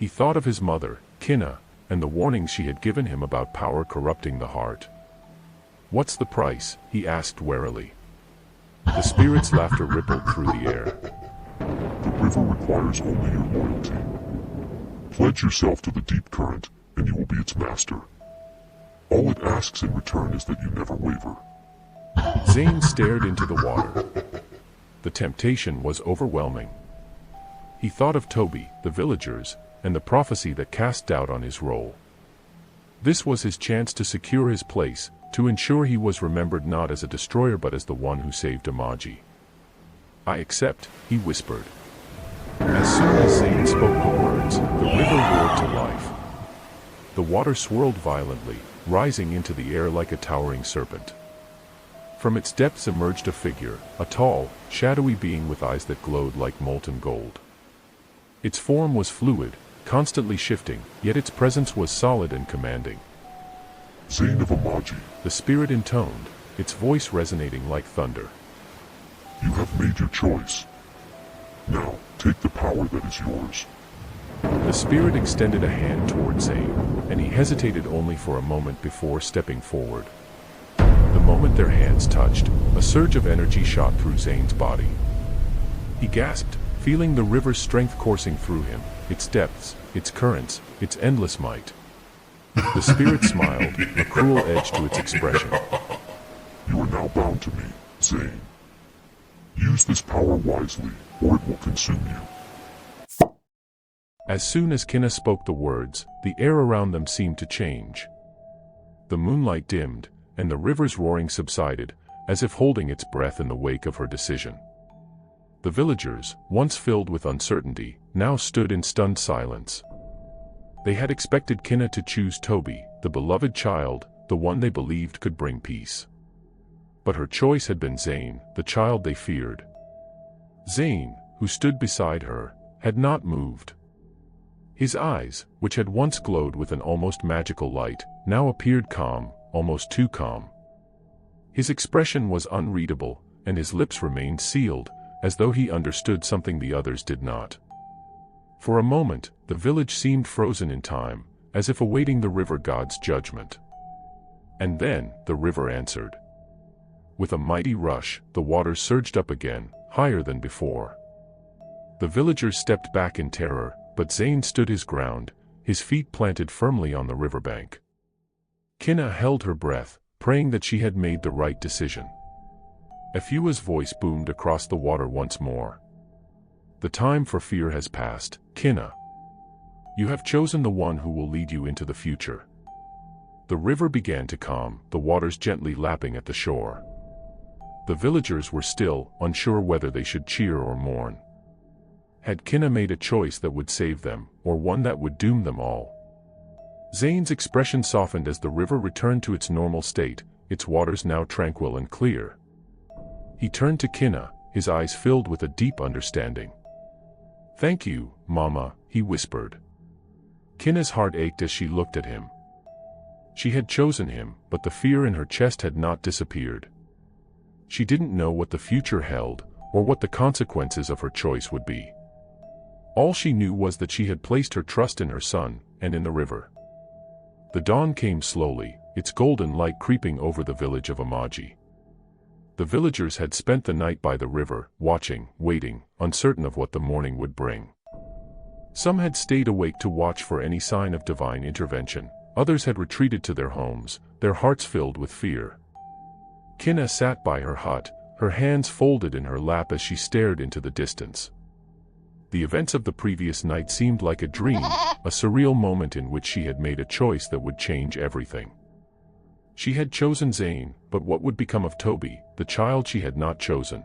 He thought of his mother, Kina, and the warnings she had given him about power corrupting the heart. "What's the price?" he asked warily. The spirit's laughter rippled through the air. "The river requires only your loyalty. Pledge yourself to the deep current, and you will be its master. All it asks in return is that you never waver." Zayn stared into the water. The temptation was overwhelming. He thought of Toby, the villagers, and the prophecy that cast doubt on his role. This was his chance to secure his place, to ensure he was remembered not as a destroyer but as the one who saved Amaji. "I accept," he whispered. As soon as Zayn spoke the words, the river roared to life. The water swirled violently, rising into the air like a towering serpent. From its depths emerged a figure, a tall, shadowy being with eyes that glowed like molten gold. Its form was fluid, constantly shifting, yet its presence was solid and commanding. "Zayn of Amaji," the spirit intoned, its voice resonating like thunder. "You have made your choice. Now, take the power that is yours." The spirit extended a hand toward Zayn, and he hesitated only for a moment before stepping forward. The moment their hands touched, a surge of energy shot through Zayn's body. He gasped, feeling the river's strength coursing through him, its depths, its currents, its endless might. The spirit smiled, a cruel edge to its expression. "You are now bound to me, Zayn. Use this power wisely, or it will consume you." As soon as Kina spoke the words, the air around them seemed to change. The moonlight dimmed, and the river's roaring subsided, as if holding its breath in the wake of her decision. The villagers, once filled with uncertainty, now stood in stunned silence. They had expected Kina to choose Toby, the beloved child, the one they believed could bring peace. But her choice had been Zayn, the child they feared. Zayn, who stood beside her, had not moved. His eyes, which had once glowed with an almost magical light, now appeared calm, almost too calm. His expression was unreadable, and his lips remained sealed, as though he understood something the others did not. For a moment, the village seemed frozen in time, as if awaiting the river god's judgment. And then, the river answered. With a mighty rush, the waters surged up again, higher than before. The villagers stepped back in terror, but Zayn stood his ground, his feet planted firmly on the riverbank. Kina held her breath, praying that she had made the right decision. Afua's voice boomed across the water once more. "The time for fear has passed, Kina. You have chosen the one who will lead you into the future." The river began to calm, the waters gently lapping at the shore. The villagers were still, unsure whether they should cheer or mourn. Had Kina made a choice that would save them, or one that would doom them all? Zayn's expression softened as the river returned to its normal state, its waters now tranquil and clear. He turned to Kina, his eyes filled with a deep understanding. "Thank you, Mama," he whispered. Kina's heart ached as she looked at him. She had chosen him, but the fear in her chest had not disappeared. She didn't know what the future held, or what the consequences of her choice would be. All she knew was that she had placed her trust in her son, and in the river. The dawn came slowly, its golden light creeping over the village of Amaji. The villagers had spent the night by the river, watching, waiting, uncertain of what the morning would bring. Some had stayed awake to watch for any sign of divine intervention, others had retreated to their homes, their hearts filled with fear. Kina sat by her hut, her hands folded in her lap as she stared into the distance. The events of the previous night seemed like a dream, a surreal moment in which she had made a choice that would change everything. She had chosen Zayn, but what would become of Toby, the child she had not chosen?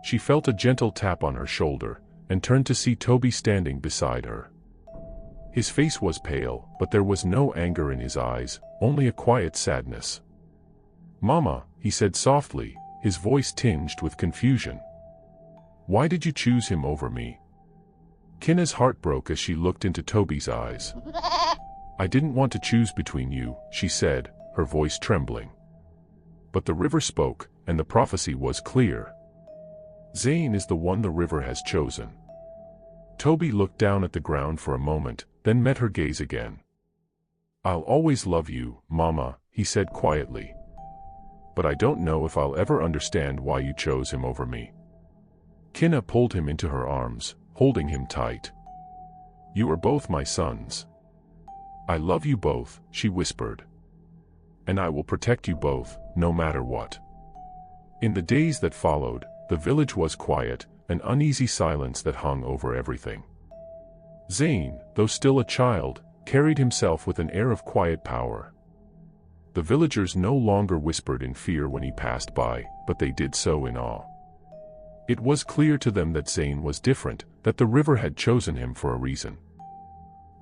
She felt a gentle tap on her shoulder, and turned to see Toby standing beside her. His face was pale, but there was no anger in his eyes, only a quiet sadness. "Mama," he said softly, his voice tinged with confusion. "Why did you choose him over me?" Kina's heart broke as she looked into Toby's eyes. "I didn't want to choose between you," she said, her voice trembling. But the river spoke, and the prophecy was clear. Zayn is the one the river has chosen. Toby looked down at the ground for a moment, then met her gaze again. "I'll always love you, Mama," he said quietly. "But I don't know if I'll ever understand why you chose him over me." Kina pulled him into her arms, holding him tight. "You are both my sons. I love you both," she whispered. "And I will protect you both, no matter what." In the days that followed, the village was quiet, an uneasy silence that hung over everything. Zayn, though still a child, carried himself with an air of quiet power. The villagers no longer whispered in fear when he passed by, but they did so in awe. It was clear to them that Zayn was different, that the river had chosen him for a reason.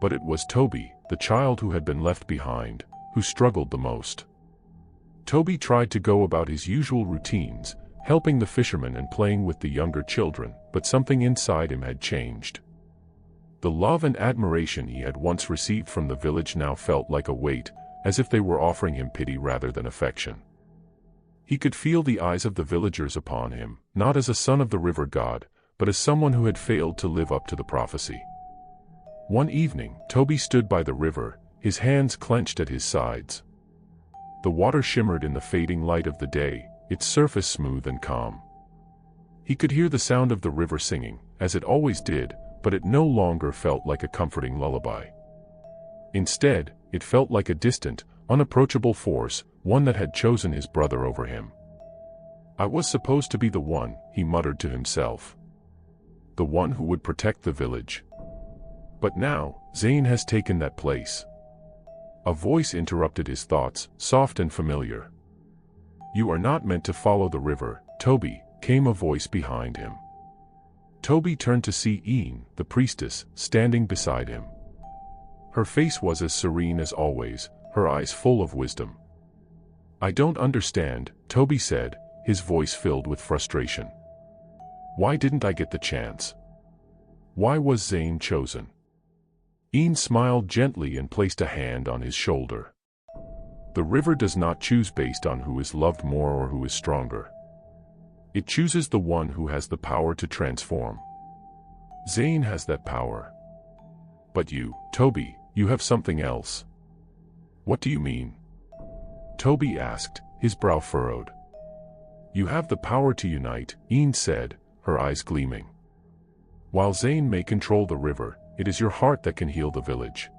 But it was Toby, the child who had been left behind, who struggled the most. Toby tried to go about his usual routines, helping the fishermen and playing with the younger children, but something inside him had changed. The love and admiration he had once received from the village now felt like a weight, as if they were offering him pity rather than affection. He could feel the eyes of the villagers upon him, not as a son of the river god, but as someone who had failed to live up to the prophecy. One evening, Toby stood by the river, his hands clenched at his sides. The water shimmered in the fading light of the day, its surface smooth and calm. He could hear the sound of the river singing, as it always did, but it no longer felt like a comforting lullaby. Instead, it felt like a distant, unapproachable force, one that had chosen his brother over him. "I was supposed to be the one," he muttered to himself. "The one who would protect the village. But now, Zayn has taken that place." A voice interrupted his thoughts, soft and familiar. "You are not meant to follow the river, Toby," came a voice behind him. Toby turned to see Zayn, the priestess, standing beside him. Her face was as serene as always, her eyes full of wisdom. "I don't understand," Toby said, his voice filled with frustration. "Why didn't I get the chance? Why was Zayn chosen?" Zayn smiled gently and placed a hand on his shoulder. "The river does not choose based on who is loved more or who is stronger. It chooses the one who has the power to transform. Zayn has that power. But you, Toby, you have something else." "What do you mean?" Toby asked, his brow furrowed. "You have the power to unite," Zayn said, her eyes gleaming. "While Zayn may control the river, it is your heart that can heal the village.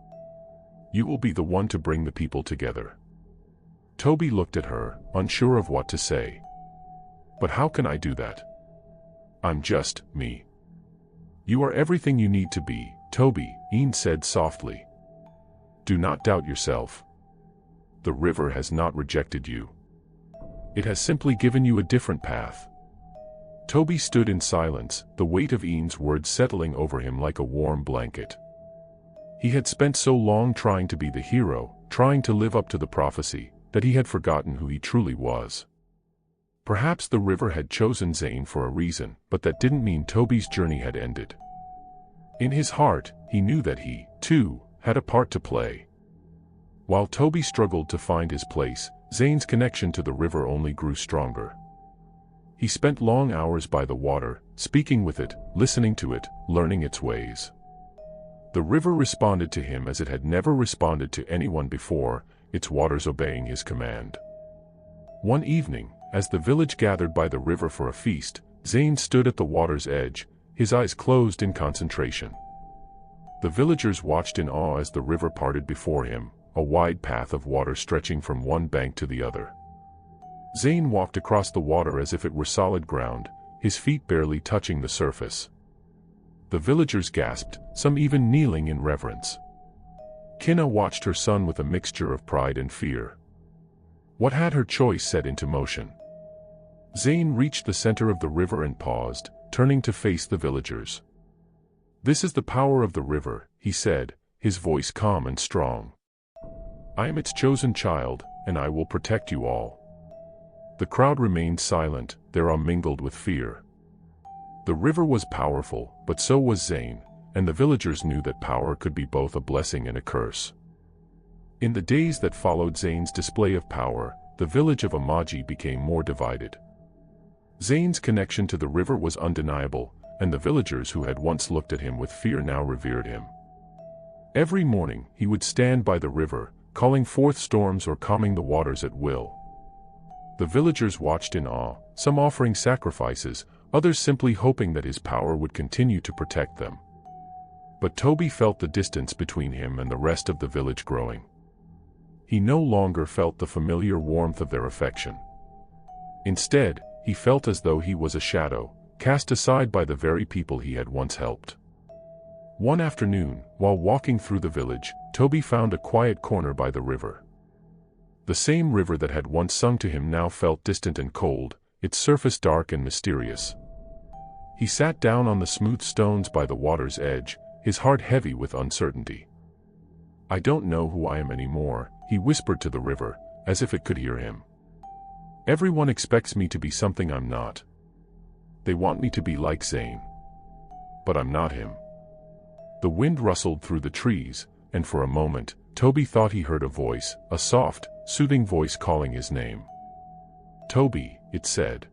You will be the one to bring the people together." Toby looked at her, unsure of what to say. "But how can I do that? I'm just me." "You are everything you need to be, Toby," Zayn said softly. "Do not doubt yourself. The river has not rejected you. It has simply given you a different path." Toby stood in silence, the weight of Zayn's words settling over him like a warm blanket. He had spent so long trying to be the hero, trying to live up to the prophecy, that he had forgotten who he truly was. Perhaps the river had chosen Zayn for a reason, but that didn't mean Toby's journey had ended. In his heart, he knew that he, too, had a part to play. While Toby struggled to find his place, Zayn's connection to the river only grew stronger. He spent long hours by the water, speaking with it, listening to it, learning its ways. The river responded to him as it had never responded to anyone before, its waters obeying his command. One evening, as the village gathered by the river for a feast, Zayn stood at the water's edge, his eyes closed in concentration. The villagers watched in awe as the river parted before him, a wide path of water stretching from one bank to the other. Zayn walked across the water as if it were solid ground, his feet barely touching the surface. The villagers gasped, some even kneeling in reverence. Kina watched her son with a mixture of pride and fear. What had her choice set into motion? Zayn reached the center of the river and paused, turning to face the villagers. "This is the power of the river," he said, his voice calm and strong. "I am its chosen child, and I will protect you all." The crowd remained silent, their awe mingled with fear. The river was powerful, but so was Zayn, and the villagers knew that power could be both a blessing and a curse. In the days that followed Zayn's display of power, the village of Amaji became more divided. Zayn's connection to the river was undeniable, and the villagers who had once looked at him with fear now revered him. Every morning, he would stand by the river, calling forth storms or calming the waters at will. The villagers watched in awe, some offering sacrifices, others simply hoping that his power would continue to protect them. But Toby felt the distance between him and the rest of the village growing. He no longer felt the familiar warmth of their affection. Instead, he felt as though he was a shadow, cast aside by the very people he had once helped. One afternoon, while walking through the village, Toby found a quiet corner by the river. The same river that had once sung to him now felt distant and cold, its surface dark and mysterious. He sat down on the smooth stones by the water's edge, his heart heavy with uncertainty. "I don't know who I am anymore," he whispered to the river, as if it could hear him. "Everyone expects me to be something I'm not. They want me to be like Zayn. But I'm not him." The wind rustled through the trees, and for a moment, Toby thought he heard a voice, a soft, soothing voice calling his name. "Toby," it said.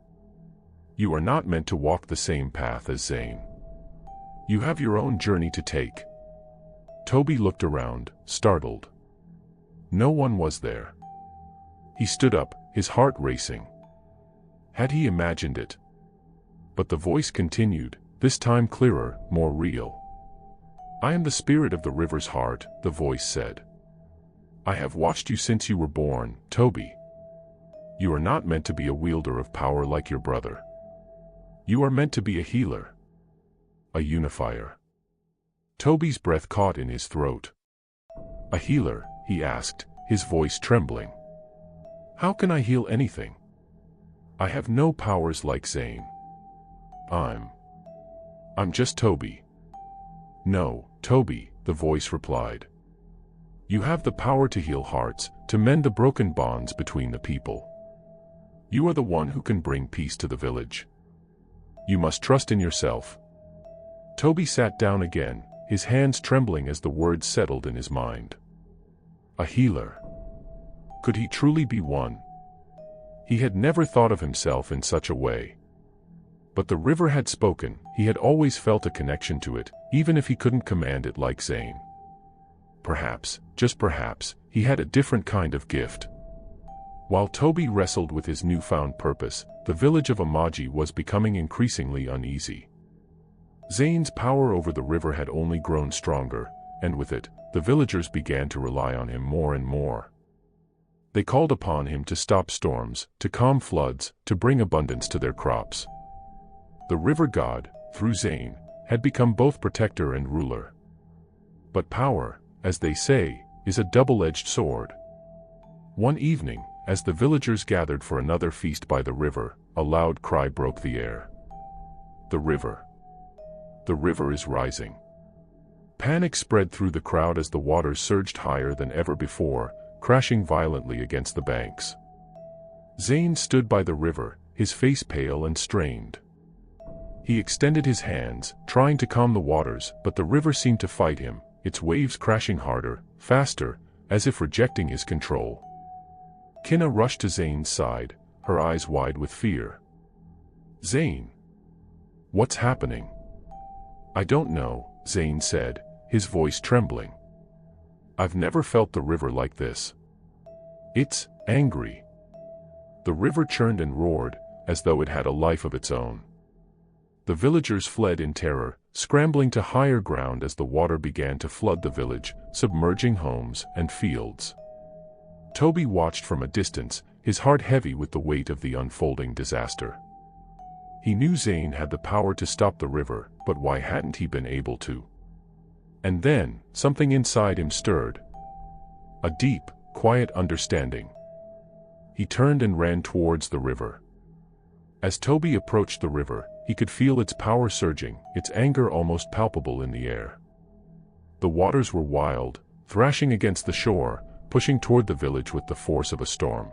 "You are not meant to walk the same path as Zayn. You have your own journey to take." Toby looked around, startled. No one was there. He stood up, his heart racing. Had he imagined it? But the voice continued, this time clearer, more real. "I am the spirit of the river's heart," the voice said. "I have watched you since you were born, Toby. You are not meant to be a wielder of power like your brother. You are meant to be a healer. A unifier." Toby's breath caught in his throat. "A healer?" he asked, his voice trembling. "How can I heal anything? I have no powers like Zayn. I'm just Toby." "No, Toby," the voice replied. "You have the power to heal hearts, to mend the broken bonds between the people. You are the one who can bring peace to the village. You must trust in yourself." Toby sat down again, his hands trembling as the words settled in his mind. A healer. Could he truly be one? He had never thought of himself in such a way. But the river had spoken, he had always felt a connection to it, even if he couldn't command it like Zayn. Perhaps, just perhaps, he had a different kind of gift. While Toby wrestled with his newfound purpose, the village of Amaji was becoming increasingly uneasy. Zayn's power over the river had only grown stronger, and with it, the villagers began to rely on him more and more. They called upon him to stop storms, to calm floods, to bring abundance to their crops. The river god, through Zayn, had become both protector and ruler. But power, as they say, is a double-edged sword. One evening, as the villagers gathered for another feast by the river, a loud cry broke the air. "The river! The river is rising!" Panic spread through the crowd as the waters surged higher than ever before, crashing violently against the banks. Zayn stood by the river, his face pale and strained. He extended his hands, trying to calm the waters, but the river seemed to fight him, its waves crashing harder, faster, as if rejecting his control. Kinna rushed to Zayn's side, her eyes wide with fear. "Zayn! What's happening?" "I don't know," Zayn said, his voice trembling. "I've never felt the river like this. It's angry." The river churned and roared, as though it had a life of its own. The villagers fled in terror, scrambling to higher ground as the water began to flood the village, submerging homes and fields. Toby watched from a distance, his heart heavy with the weight of the unfolding disaster. He knew Zayn had the power to stop the river, but why hadn't he been able to? And then, something inside him stirred. A deep, quiet understanding. He turned and ran towards the river. As Toby approached the river, he could feel its power surging, its anger almost palpable in the air. The waters were wild, thrashing against the shore, pushing toward the village with the force of a storm.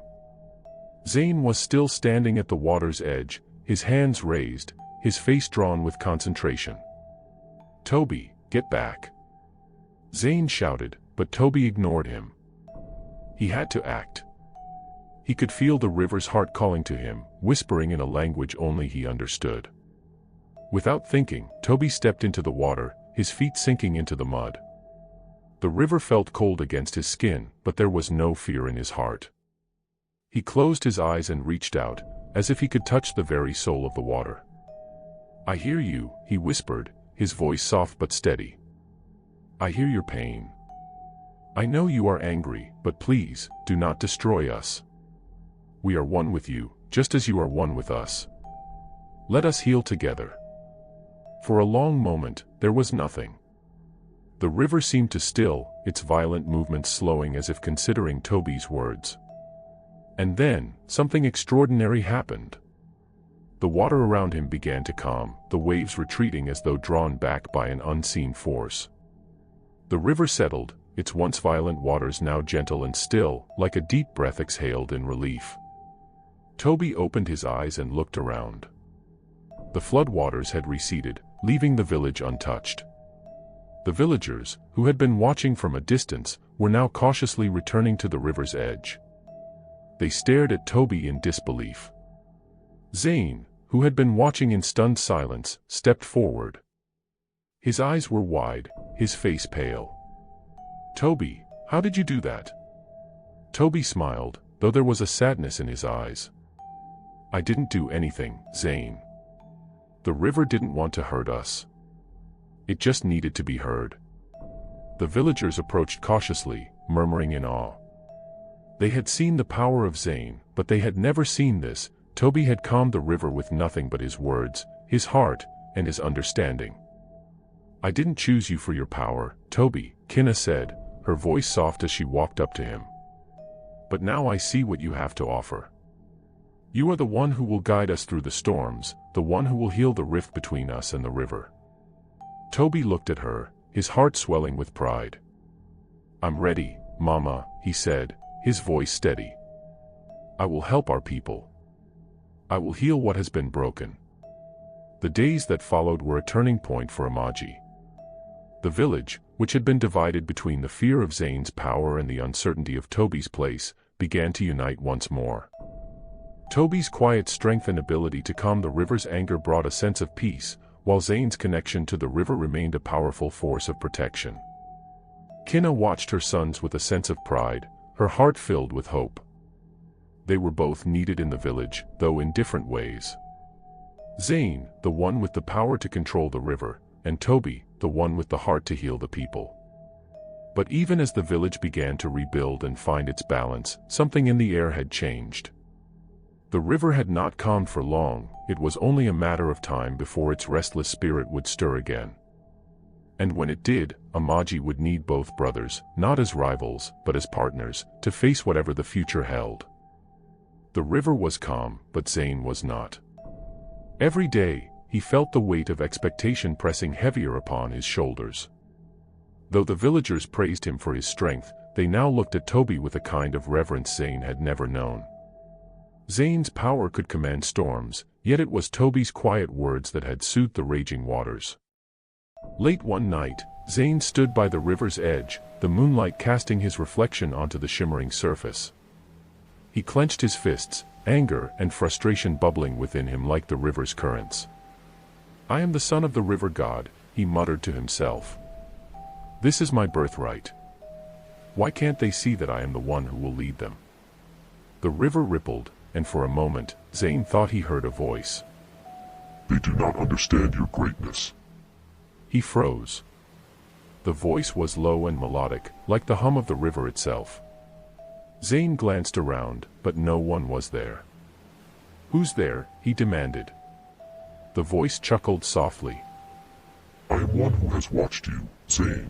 Zayn was still standing at the water's edge, his hands raised, his face drawn with concentration. "Toby, get back!" Zayn shouted, but Toby ignored him. He had to act. He could feel the river's heart calling to him, whispering in a language only he understood. Without thinking, Toby stepped into the water, his feet sinking into the mud. The river felt cold against his skin, but there was no fear in his heart. He closed his eyes and reached out, as if he could touch the very soul of the water. "I hear you," he whispered, his voice soft but steady. "I hear your pain. I know you are angry, but please, do not destroy us. We are one with you, just as you are one with us. Let us heal together." For a long moment, there was nothing. The river seemed to still, its violent movements slowing as if considering Toby's words. And then, something extraordinary happened. The water around him began to calm, the waves retreating as though drawn back by an unseen force. The river settled, its once violent waters now gentle and still, like a deep breath exhaled in relief. Toby opened his eyes and looked around. The flood waters had receded, leaving the village untouched. The villagers, who had been watching from a distance, were now cautiously returning to the river's edge. They stared at Toby in disbelief. Zayn, who had been watching in stunned silence, stepped forward. His eyes were wide, his face pale. "Toby, how did you do that?" Toby smiled, though there was a sadness in his eyes. "I didn't do anything, Zayn. The river didn't want to hurt us. It just needed to be heard." The villagers approached cautiously, murmuring in awe. They had seen the power of Zayn, but they had never seen this. Toby had calmed the river with nothing but his words, his heart, and his understanding. "I didn't choose you for your power, Toby," Kinna said, her voice soft as she walked up to him. "But now I see what you have to offer. You are the one who will guide us through the storms, the one who will heal the rift between us and the river." Toby looked at her, his heart swelling with pride. "I'm ready, Mama," he said, his voice steady. "I will help our people. I will heal what has been broken." The days that followed were a turning point for Amaji. The village, which had been divided between the fear of Zayn's power and the uncertainty of Toby's place, began to unite once more. Toby's quiet strength and ability to calm the river's anger brought a sense of peace, while Zayn's connection to the river remained a powerful force of protection. Kinna watched her sons with a sense of pride, her heart filled with hope. They were both needed in the village, though in different ways. Zayn, the one with the power to control the river, and Toby, the one with the heart to heal the people. But even as the village began to rebuild and find its balance, something in the air had changed. The river had not calmed for long, it was only a matter of time before its restless spirit would stir again. And when it did, Amaji would need both brothers, not as rivals, but as partners, to face whatever the future held. The river was calm, but Zayn was not. Every day, he felt the weight of expectation pressing heavier upon his shoulders. Though the villagers praised him for his strength, they now looked at Toby with a kind of reverence Zayn had never known. Zayn's power could command storms, yet it was Toby's quiet words that had soothed the raging waters. Late one night, Zayn stood by the river's edge, the moonlight casting his reflection onto the shimmering surface. He clenched his fists, anger and frustration bubbling within him like the river's currents. "I am the son of the river god," he muttered to himself. "This is my birthright. Why can't they see that I am the one who will lead them?" The river rippled, and for a moment, Zayn thought he heard a voice. "They do not understand your greatness." He froze. The voice was low and melodic, like the hum of the river itself. Zayn glanced around, but no one was there. "Who's there?" he demanded. The voice chuckled softly. "I am one who has watched you, Zayn.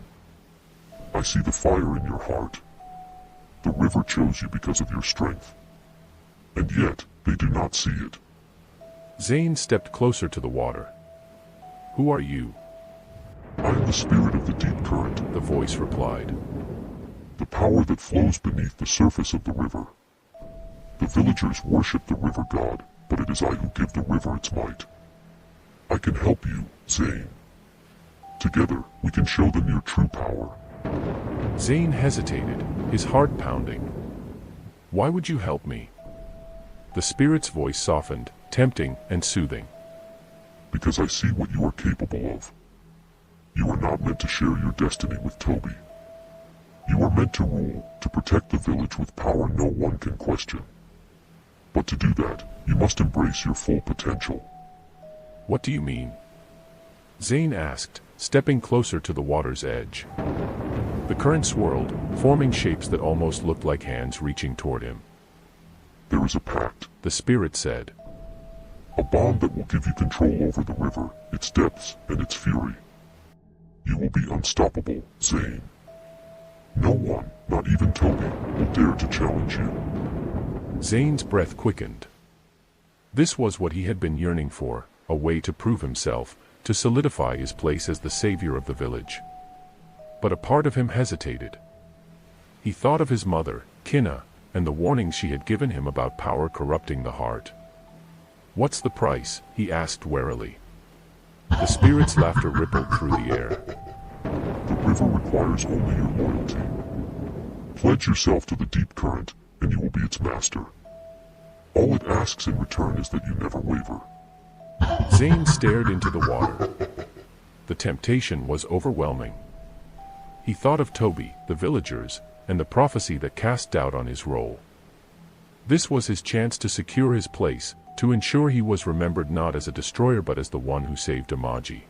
I see the fire in your heart. The river chose you because of your strength. And yet, they do not see it." Zayn stepped closer to the water. "Who are you?" "I am the spirit of the deep current," the voice replied. "the power that flows beneath the surface of the river. The villagers worship the river god, but it is I who give the river its might. I can help you, Zayn. Together, we can show them your true power." Zayn hesitated, his heart pounding. "Why would you help me?" The spirit's voice softened, tempting and soothing. because I see what you are capable of. You are not meant to share your destiny with Toby. You are meant to rule, to protect the village with power no one can question. But to do that, you must embrace your full potential. What do you mean? Zayn asked, stepping closer to the water's edge. The current swirled, forming shapes that almost looked like hands reaching toward him. There is a pact, the spirit said. A bond that will give you control over the river, its depths, and its fury. You will be unstoppable, Zayn. No one, not even Toby, will dare to challenge you. Zayn's breath quickened. This was what he had been yearning for, a way to prove himself, to solidify his place as the savior of the village. But a part of him hesitated. He thought of his mother, Kinna, and the warnings she had given him about power corrupting the heart. What's the price? He asked warily. The spirit's laughter rippled through the air. The river requires only your loyalty. Pledge yourself to the deep current, and you will be its master. All it asks in return is that you never waver. Zayn stared into the water. The temptation was overwhelming. He thought of Toby, the villagers, and the prophecy that cast doubt on his role. This was his chance to secure his place, to ensure he was remembered not as a destroyer but as the one who saved Amaji.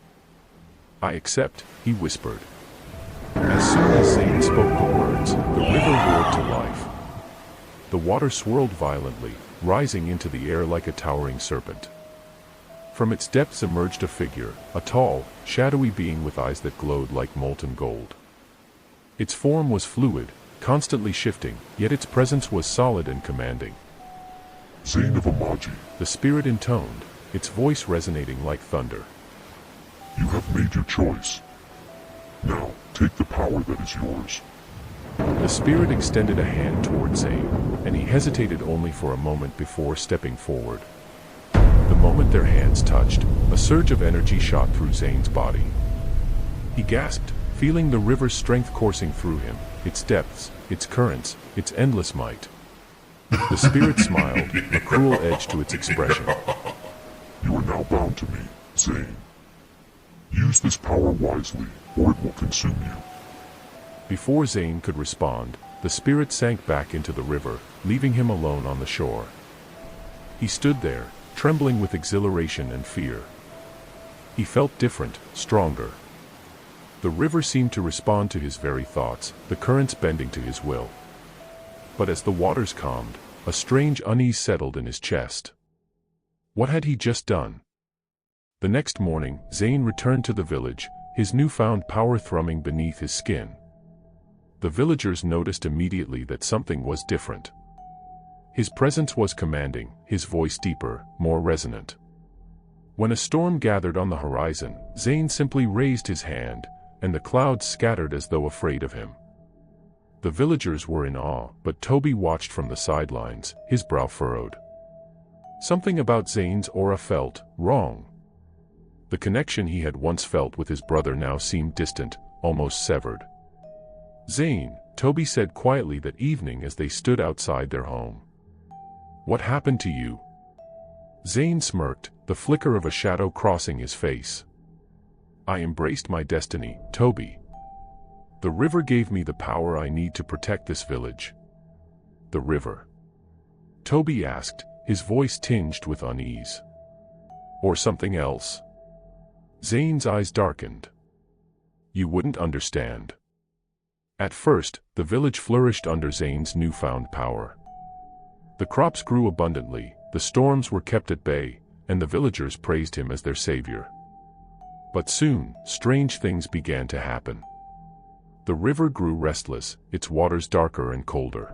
I accept, he whispered. As soon as Zayn spoke the words, the river roared to life. The water swirled violently, rising into the air like a towering serpent. From its depths emerged a figure, a tall, shadowy being with eyes that glowed like molten gold. Its form was fluid, constantly shifting, yet its presence was solid and commanding. Zayn of Amaji, the spirit intoned, its voice resonating like thunder. You have made your choice. Now, take the power that is yours. The spirit extended a hand toward Zayn, and he hesitated only for a moment before stepping forward. The moment their hands touched, a surge of energy shot through Zayn's body. He gasped, feeling the river's strength coursing through him, its depths, its currents, its endless might. The spirit smiled, a cruel edge to its expression. You are now bound to me, Zayn. Use this power wisely, or it will consume you. Before Zayn could respond, the spirit sank back into the river, leaving him alone on the shore. He stood there, trembling with exhilaration and fear. He felt different, stronger. The river seemed to respond to his very thoughts, the currents bending to his will. But as the waters calmed, a strange unease settled in his chest. What had he just done? The next morning, Zayn returned to the village, his newfound power thrumming beneath his skin. The villagers noticed immediately that something was different. His presence was commanding, his voice deeper, more resonant. When a storm gathered on the horizon, Zayn simply raised his hand, and the clouds scattered as though afraid of him. The villagers were in awe, but Toby watched from the sidelines, his brow furrowed. Something about Zayn's aura felt wrong. The connection he had once felt with his brother now seemed distant, almost severed. Zayn, Toby said quietly that evening as they stood outside their home. What happened to you? Zayn smirked, the flicker of a shadow crossing his face. I embraced my destiny, Toby. The river gave me the power I need to protect this village. The river? Toby asked, his voice tinged with unease. Or something else? Zayn's eyes darkened. You wouldn't understand. At first, the village flourished under Zayn's newfound power. The crops grew abundantly, the storms were kept at bay, and the villagers praised him as their savior. But soon, strange things began to happen. The river grew restless, its waters darker and colder.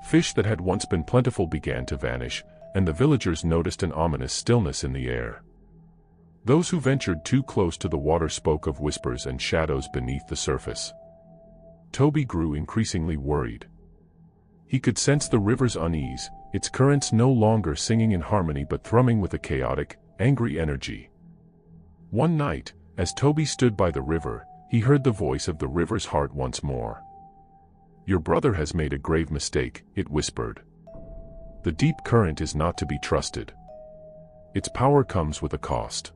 Fish that had once been plentiful began to vanish, and the villagers noticed an ominous stillness in the air. Those who ventured too close to the water spoke of whispers and shadows beneath the surface. Toby grew increasingly worried. He could sense the river's unease, its currents no longer singing in harmony but thrumming with a chaotic, angry energy. One night, as Toby stood by the river, he heard the voice of the river's heart once more. Your brother has made a grave mistake, it whispered. The deep current is not to be trusted. Its power comes with a cost.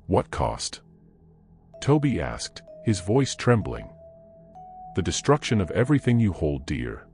What cost? Toby asked, his voice trembling. The destruction of everything you hold dear.